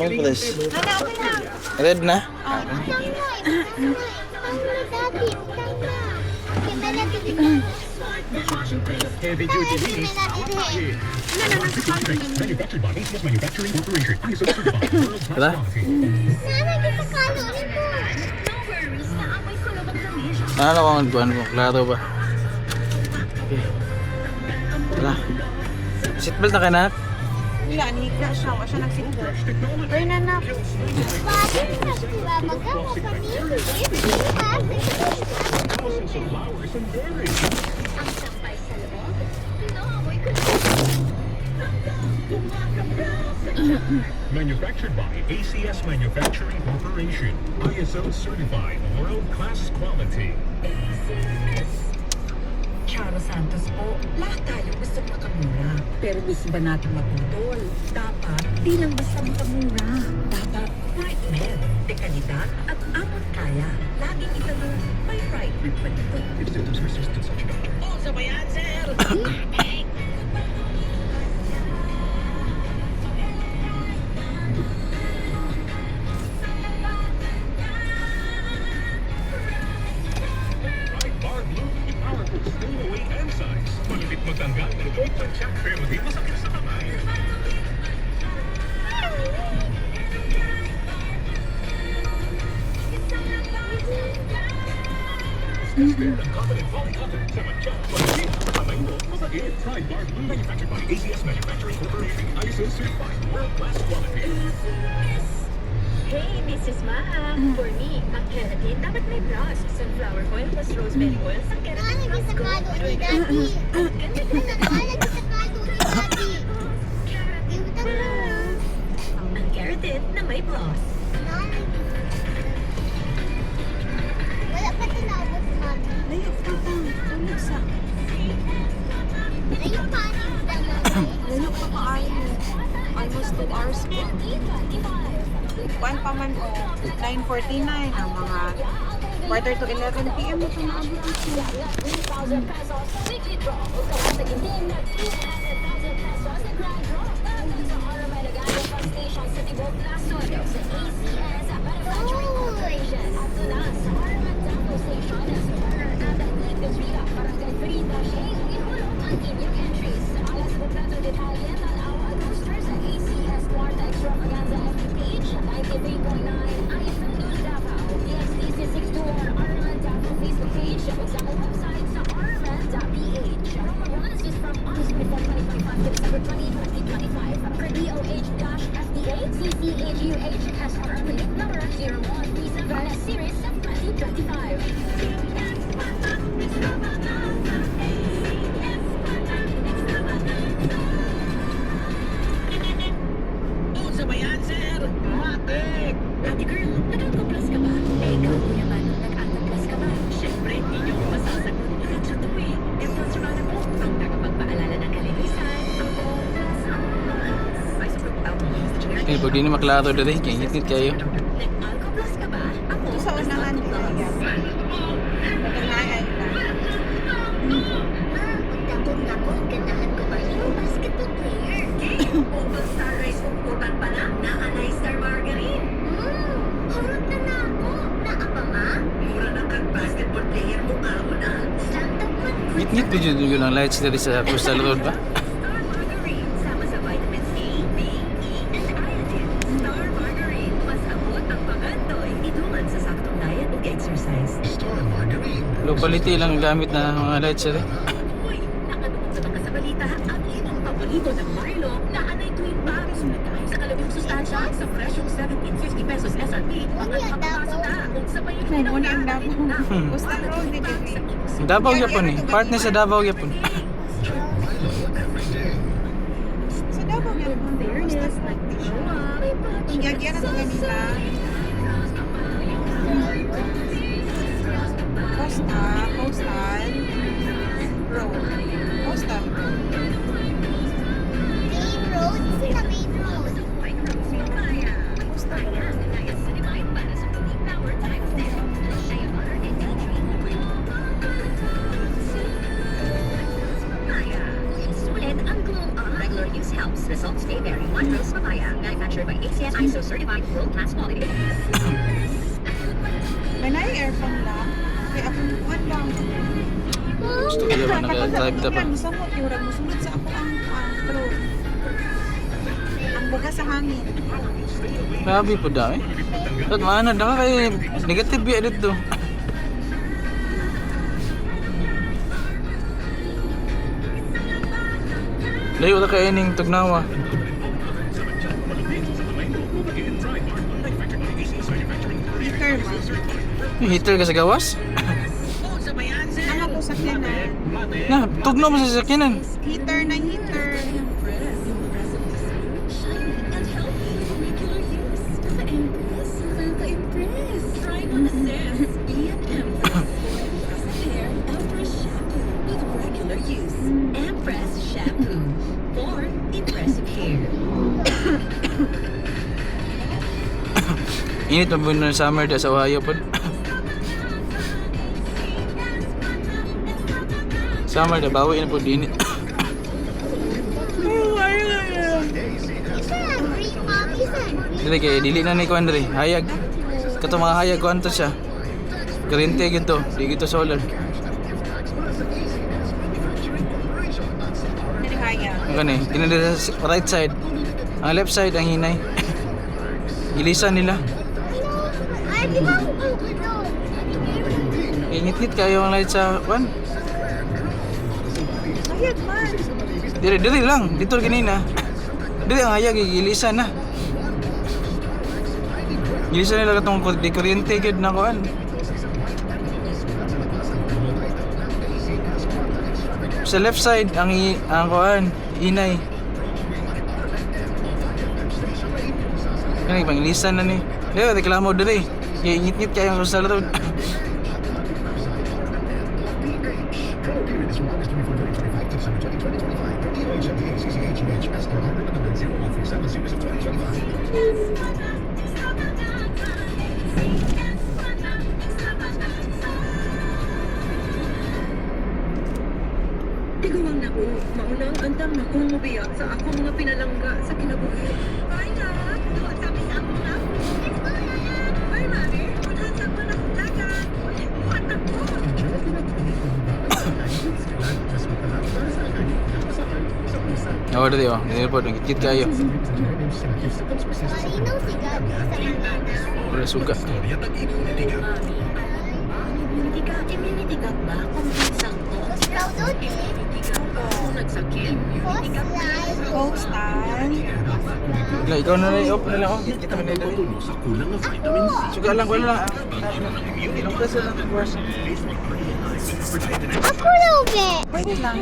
Please. Ano, okay lang. Red na? Heavy duty leaders. Manufactured by ACS Manufacturing Corporation. ISO certified. World class Tara. quality. Ano ko ang buwan mo? Klaro ba? Okay. Tara. Seatbelt na ka na? Wala, nihiga siya. Wala siya nag-seatbelt. Uy, nanak. Thousands of flowers and berries. Manufactured by ACS Manufacturing Corporation. ISO certified. World class quality. Charo Santos po, lahat tayo gusto makamura. Pero gusto ba natin maputol? Dapat, di lang basta makamura. Dapat, right men, dekalidad at amot kaya. Laging itanong, may right with panito. If symptoms persist, consult your doctor. Oh, sa bayan, sir! Right bar blue with powerful stay away enzymes. Malapit magtanggal ng quick check pero di masakit sa kamay. Fair and confident polycotton sa matcha. Malapit sa kamay mo, masakit. Right bar blue manufactured by ACS Manufacturing Corporation. ISO certified. World class quality. Hey, Mrs. Maha. For me, ang keratin dapat may plus. Sunflower oil plus rosemary oil. Ang keratin plus gold. Ang keratin na may plus. Layo pa pa kayo. Almost 2 hours pa. Kuan pa man o. 9:49 ang mga quarter to 11 p.m. na ito naabot ito. Series of 2025. Oh, sa bayan, sir! Matik! Ate girl, nag-plus ka ba? Eh, ikaw, kuya man, nag-plus ka ba? Siyempre, inyong masasagot. Radyo to eh. Impulse runner po, ang nakapagpaalala ng kalinisan. Ako, ay, sa pagpapal mo, Mr. Generic. Okay, pag di na maklaro dali, kaya kayo. Nag-alco-plus ka ba? Ako, Ito sa unahan nila. Pagkanayan na. Nako, ganahan ko ba yung basketball player? Oval Star Rice kung urban pa na, naanay Star Margarine. Hurot na na ako. Naapa ma? Mura ng kag-basketball player mo karon na. Santa man. Ngit-ngit ko dyan ng lights dali sa Coastal Road ba? Star Margarine, sama sa vitamins A, B, E, and iodine. Star Margarine, mas abot ang pagandoy. Iduman sa saktong diet ug exercise. Star Margarine. Low quality lang gamit na mga lights dali. Uy, nakadungog sa mga sa balita, ang imong paborito ng Milo na anay tuwing paro sumitay sa kalabing sustansya sa presyong 17.50 pesos SRP. Ang makapasok na kung sa payo Muna ang Davao. Coastal Road, di ba? Davao yapon eh. Partner sa Davao yapon. Sa Davao yan. Coastal Road. Inyagyan ang kanila. Coastal Road. Coastal Road. Main road? Sa main road. Sulit ang glow on. Regular use helps. Results may vary. One Rose Papaya, manufactured by ACS ISO certified. certified world-class quality. May na-aircon lang. Kaya akong kuwan lang. Gusto ko naman nag-drive na pa. Musamot, yung musunod sa ako ang throat. Ang buga sa hangin. Grabe po dami. At maanad na ka kay negative ya dito. Layo na kay ining tugnawa. Heater ba? Yung heater ka sa gawas? Ano po sa kinan? Na, tugnaw mo sa sakinan. Heater na heater. Try mo na sis. Empress. Hair Empress shampoo with regular use. Empress shampoo for impressive hair. Init pa po na summer di sa Ohio po. Summer na bawi na po dinit. Dili kay dili na ni kuan diri. Hayag. Kato mga hayag kuan to siya. Kurente gito, di gito solar. Nilihaya. Ang kani, kinadira sa right side. Ang left side ang hinay. Ilisan nila. Ingit-ngit kayo ang light sa kuan. Hayag man. Diri lang, dito ganina. Diri ang hayag igilisan na. Gilisan nila katong di kuryente gid na kuan. Sa left side ang kuan, inay. Kani pangilisan na ni. Dili reklamo diri. Ingit-ngit kayo ang sa road. Tiguang na ko, mauna ang andam na kung mabiyak sa akong mga pinalangga sa kinabuhi. Ay na, tuwa kami sa akong na. Ay mami, punhan sa mga dagat. Patak ko. Oh, diri oh. Diri po ngit kayo. Wala suga. Immunity ka ba kung isang ko? Immunity ka ba kung nagsakit? Immunity ka ba? Coke style. Wala, ikaw na lang i-off na lang oh. Kita man diri. Sa kulang ng vitamin C. Suga lang wala lang. Ilang peso lang worse. Pwede lang.